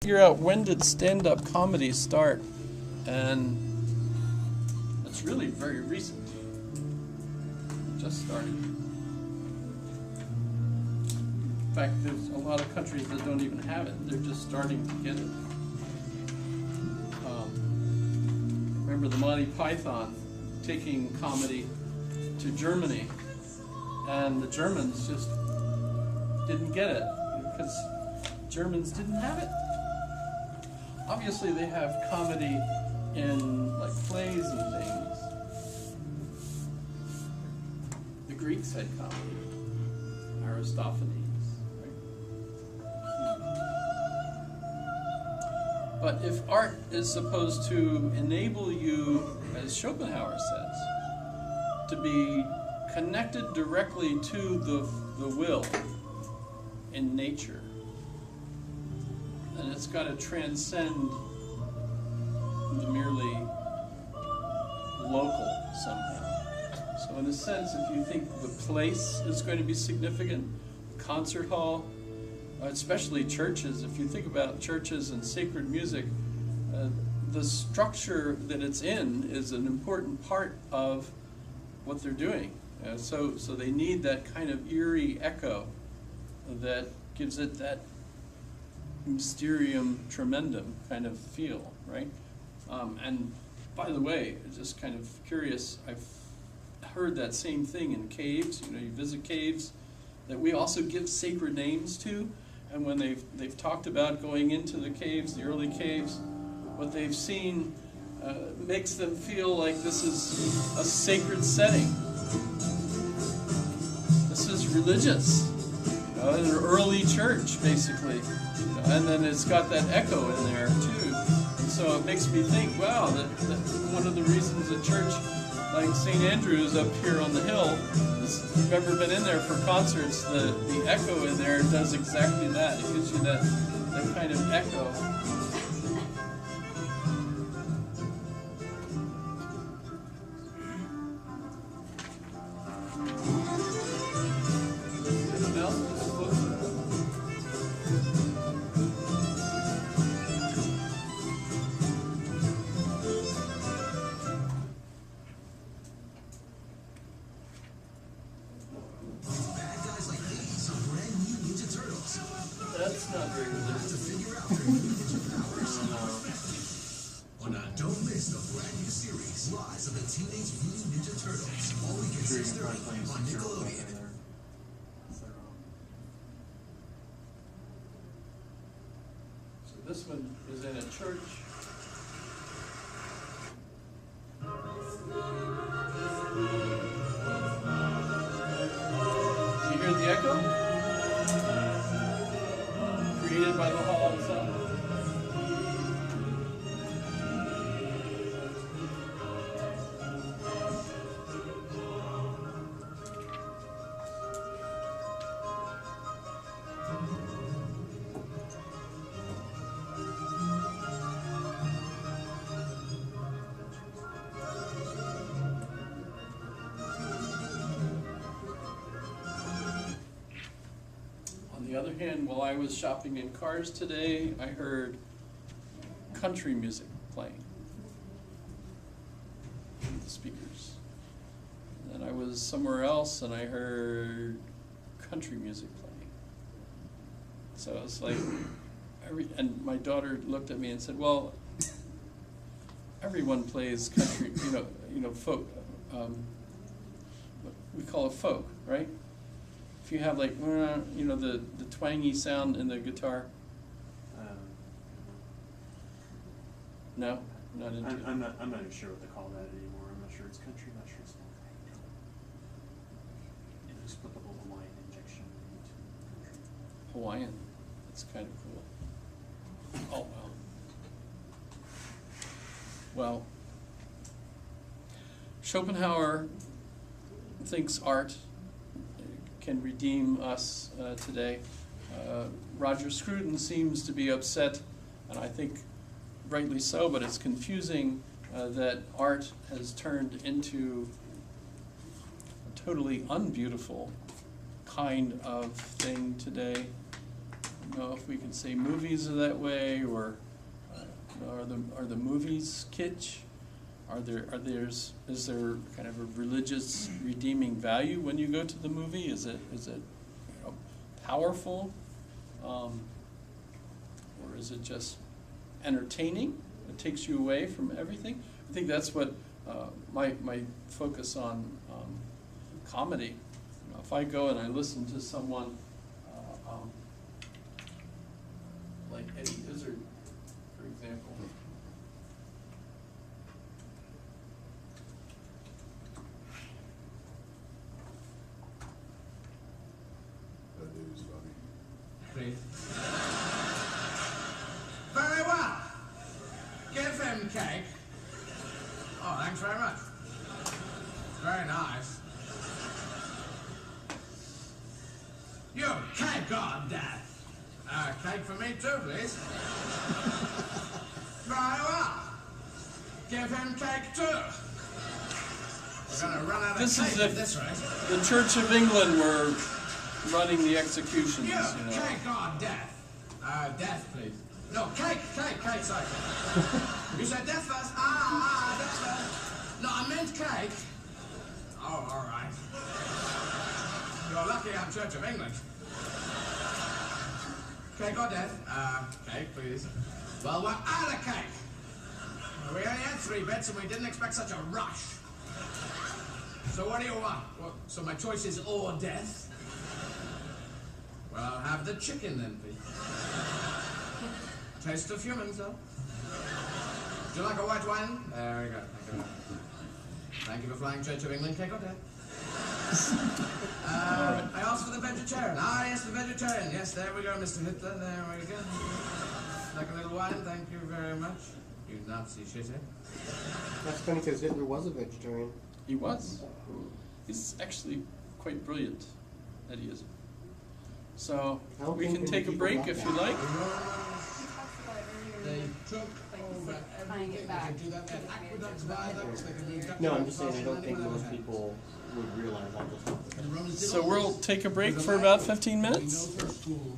figure out when did stand-up comedy start, and it's really very recent. Just started. In fact, there's a lot of countries that don't even have it. They're just starting to get it. Remember the Monty Python taking comedy to Germany, and the Germans just didn't get it because Germans didn't have it. Obviously, they have comedy in like plays and things. The Greeks had comedy, Aristophanes, right? But if art is supposed to enable you, as Schopenhauer says, to be connected directly to the will in nature, and it's got to transcend the merely local somehow. So in a sense, if you think the place is going to be significant, concert hall, especially churches, if you think about churches and sacred music, the structure that it's in is an important part of what they're doing. So they need that kind of eerie echo that gives it that mysterium tremendum kind of feel, right? And by the way, just kind of curious, I've heard that same thing in caves. You know, you visit caves that we also give sacred names to, and when they've talked about going into the caves, the early caves, what they've seen makes them feel like this is a sacred setting. This is religious. An early church, basically, and then it's got that echo in there too. And so it makes me think, wow, that one of the reasons a church like St. Andrew's up here on the hill, if you've ever been in there for concerts, the echo in there does exactly that. It gives you that kind of echo. That's not very religious. Don't miss the brand new series, Rise of the Teenage Mutant Ninja Turtles. All weekend 6:30 on Nickelodeon. So this one is in a church. Do you hear the echo? Created by the hall itself. On the other hand, while I was shopping in cars today, I heard country music playing in the speakers. And then I was somewhere else and I heard country music playing. So it's like, and my daughter looked at me and said, well, everyone plays country, you know, folk. We call it folk, right? If you have like, you know, the twangy sound in the guitar. No, not into it. I'm not even sure what they call that anymore. I'm not sure it's country. I'm not sure it's folk. Just put the whole Hawaiian injection into country. Hawaiian. That's kind of cool. Oh well. Well, Schopenhauer thinks art can redeem us today. Roger Scruton seems to be upset, and I think rightly so, but it's confusing that art has turned into a totally unbeautiful kind of thing today. know if we can say movies are that way, or are the movies kitsch? Is there kind of a religious redeeming value when you go to the movie? Is it powerful, or is it just entertaining? It takes you away from everything. I think that's what my focus on comedy. If I go and I listen to someone like Eddie Izzard, for example. That is funny. Please. Very well. Give him cake. Oh, thanks very much. Very nice. You cake on that. Cake for me too, please. Very well. Give him cake too. We're gonna run out of This cake is at if this rate. the Church of England were running the executions, You you know. cake on death. Death, please. No, cake, sorry. You said death first. Death first. No, I meant cake. Oh, all right. You're lucky I'm Church of England. Cake or death? Cake, please. Well, we're out of cake. We only had 3 bits and we didn't expect such a rush. So what do you want? Well, so my choice is or death? Well, I'll have the chicken then, please. Taste of humans, though. Would you like a white wine? There we go. Thank you. Thank you for flying Church of England, cake or death. I asked for the vegetarian. Yes, the vegetarian. Yes, there we go, Mr. Hitler. There we go. Like a little wine, thank you very much. You Nazi shitter. That's funny because Hitler was a vegetarian. He was. He's actually quite brilliant, Eddie is. So I don't we think can many take a people break got if that. you like. We talked about it They earlier. took over tying everything. it They back. could do that. They had aqueducts, viaducts, they could do No, I'm just saying I don't think most people would realize all the stuff. The Romans did So all we'll this. take a break With for a about light. 15 We minutes. know for a school